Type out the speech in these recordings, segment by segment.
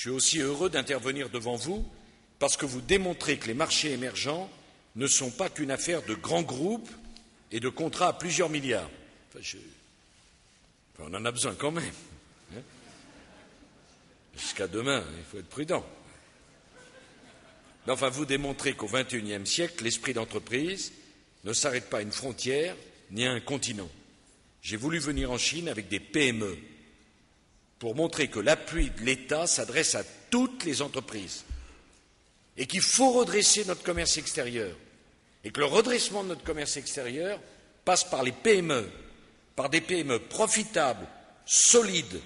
suis aussi heureux d'intervenir devant vous parce que vous démontrez que les marchés émergents ne sont pas qu'une affaire de grands groupes et de contrats à plusieurs milliards. On en a besoin quand même. Hein. Jusqu'à demain, il faut être prudent. Mais enfin, vous démontrez qu'au XXIe siècle, l'esprit d'entreprise ne s'arrête pas à une frontière ni à un continent. J'ai voulu venir en Chine avec des PME pour montrer que l'appui de l'État s'adresse à toutes les entreprises et qu'il faut redresser notre commerce extérieur et que le redressement de notre commerce extérieur passe par les PME, par des PME profitables, solides,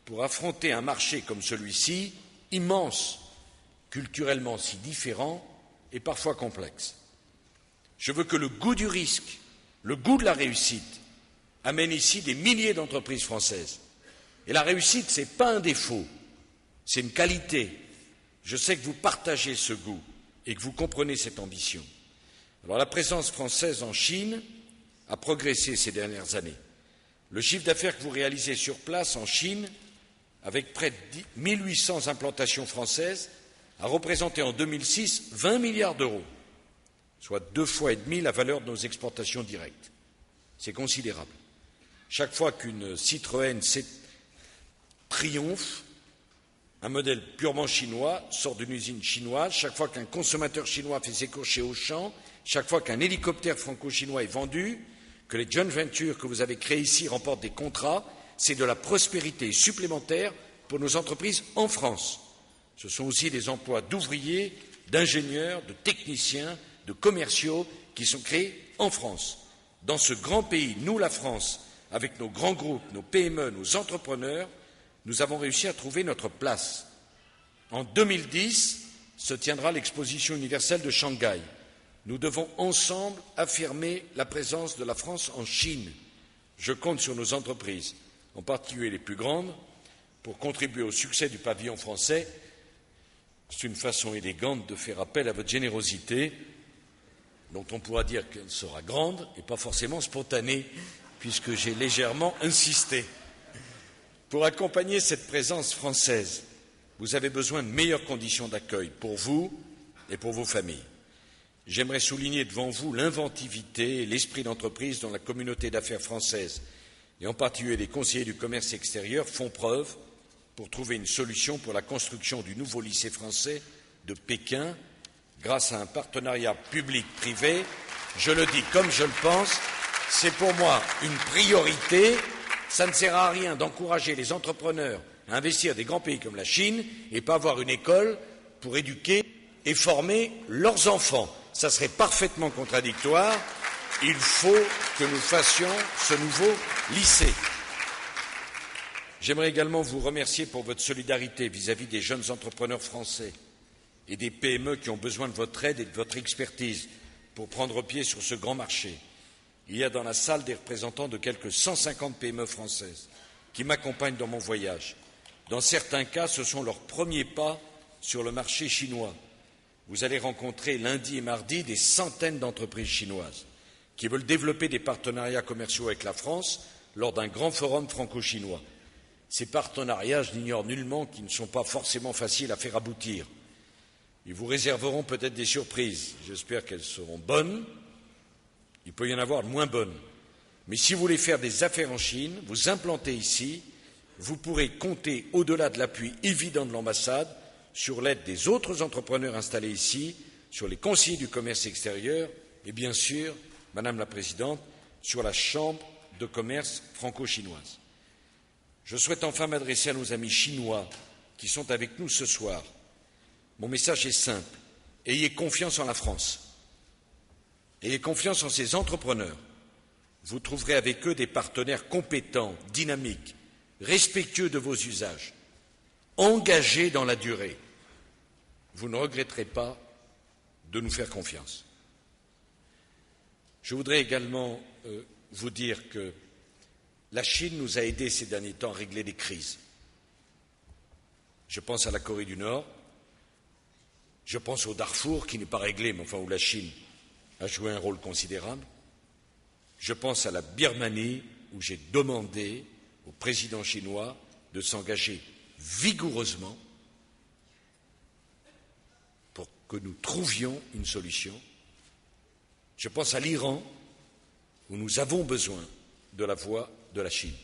pour affronter un marché comme celui-ci, immense, culturellement si différent et parfois complexe. Je veux que le goût du risque, le goût de la réussite, amène ici des milliers d'entreprises françaises. Et la réussite, ce n'est pas un défaut, c'est une qualité. Je sais que vous partagez ce goût et que vous comprenez cette ambition. Alors la présence française en Chine a progressé ces dernières années. Le chiffre d'affaires que vous réalisez sur place en Chine, avec près de 1800 implantations françaises, a représenté en 2006 20 milliards d'euros, soit 2,5 fois la valeur de nos exportations directes. C'est considérable. Chaque fois qu'une Citroën triomphe, un modèle purement chinois sort d'une usine chinoise, chaque fois qu'un consommateur chinois fait ses courses chez Auchan, chaque fois qu'un hélicoptère franco-chinois est vendu, que les joint ventures que vous avez créées ici remportent des contrats, c'est de la prospérité supplémentaire pour nos entreprises en France. Ce sont aussi des emplois d'ouvriers, d'ingénieurs, de techniciens, de commerciaux qui sont créés en France. Dans ce grand pays, nous, la France, avec nos grands groupes, nos PME, nos entrepreneurs, nous avons réussi à trouver notre place. En 2010 se tiendra l'exposition universelle de Shanghai. Nous devons ensemble affirmer la présence de la France en Chine. Je compte sur nos entreprises, en particulier les plus grandes, pour contribuer au succès du pavillon français. C'est une façon élégante de faire appel à votre générosité, dont on pourra dire qu'elle sera grande et pas forcément spontanée, puisque j'ai légèrement insisté. Pour accompagner cette présence française, vous avez besoin de meilleures conditions d'accueil pour vous et pour vos familles. J'aimerais souligner devant vous l'inventivité et l'esprit d'entreprise dont la communauté d'affaires française, et en particulier les conseillers du commerce extérieur, font preuve pour trouver une solution pour la construction du nouveau lycée français de Pékin, grâce à un partenariat public-privé. Je le dis comme je le pense, c'est pour moi une priorité. Ça ne sert à rien d'encourager les entrepreneurs à investir des grands pays comme la Chine et pas avoir une école pour éduquer et former leurs enfants. Ça serait parfaitement contradictoire. Il faut que nous fassions ce nouveau lycée. J'aimerais également vous remercier pour votre solidarité vis-à-vis des jeunes entrepreneurs français et des PME qui ont besoin de votre aide et de votre expertise pour prendre pied sur ce grand marché. Il y a dans la salle des représentants de quelques 150 PME françaises qui m'accompagnent dans mon voyage. Dans certains cas, ce sont leurs premiers pas sur le marché chinois. Vous allez rencontrer lundi et mardi des centaines d'entreprises chinoises qui veulent développer des partenariats commerciaux avec la France lors d'un grand forum franco-chinois. Ces partenariats, je n'ignore nullement qu'ils ne sont pas forcément faciles à faire aboutir. Ils vous réserveront peut-être des surprises. J'espère qu'elles seront bonnes. Il peut y en avoir de moins bonnes. Mais si vous voulez faire des affaires en Chine, vous implantez ici, vous pourrez compter, au-delà de l'appui évident de l'ambassade, sur l'aide des autres entrepreneurs installés ici, sur les conseillers du commerce extérieur et bien sûr, Madame la Présidente, sur la Chambre de commerce franco-chinoise. Je souhaite enfin m'adresser à nos amis chinois qui sont avec nous ce soir. Mon message est simple. Ayez confiance en la France. Ayez confiance en ces entrepreneurs. Vous trouverez avec eux des partenaires compétents, dynamiques, respectueux de vos usages, engagés dans la durée. Vous ne regretterez pas de nous faire confiance. Je voudrais également vous dire que la Chine nous a aidés ces derniers temps à régler des crises. Je pense à la Corée du Nord, je pense au Darfour, qui n'est pas réglé, mais enfin où la Chine a joué un rôle considérable. Je pense à la Birmanie, où j'ai demandé au président chinois de s'engager vigoureusement que nous trouvions une solution. Je pense à l'Iran, où nous avons besoin de la voix de la Chine.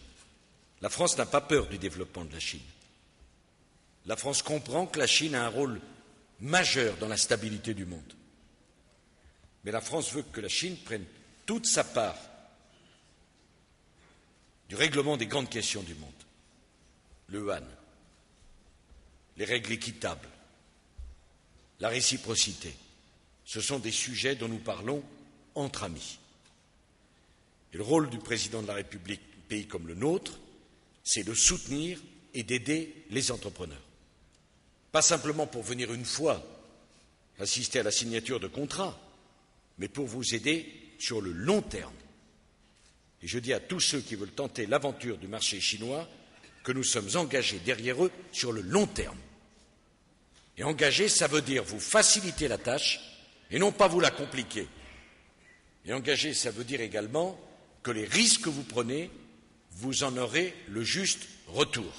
La France n'a pas peur du développement de la Chine. La France comprend que la Chine a un rôle majeur dans la stabilité du monde. Mais la France veut que la Chine prenne toute sa part du règlement des grandes questions du monde. Le yuan, les règles équitables, la réciprocité, ce sont des sujets dont nous parlons entre amis. Et le rôle du président de la République, pays comme le nôtre, c'est de soutenir et d'aider les entrepreneurs. Pas simplement pour venir une fois assister à la signature de contrats, mais pour vous aider sur le long terme. Et je dis à tous ceux qui veulent tenter l'aventure du marché chinois que nous sommes engagés derrière eux sur le long terme. Et engagés, ça veut dire vous faciliter la tâche et non pas vous la compliquer. Et engagés, ça veut dire également que les risques que vous prenez, vous en aurez le juste retour.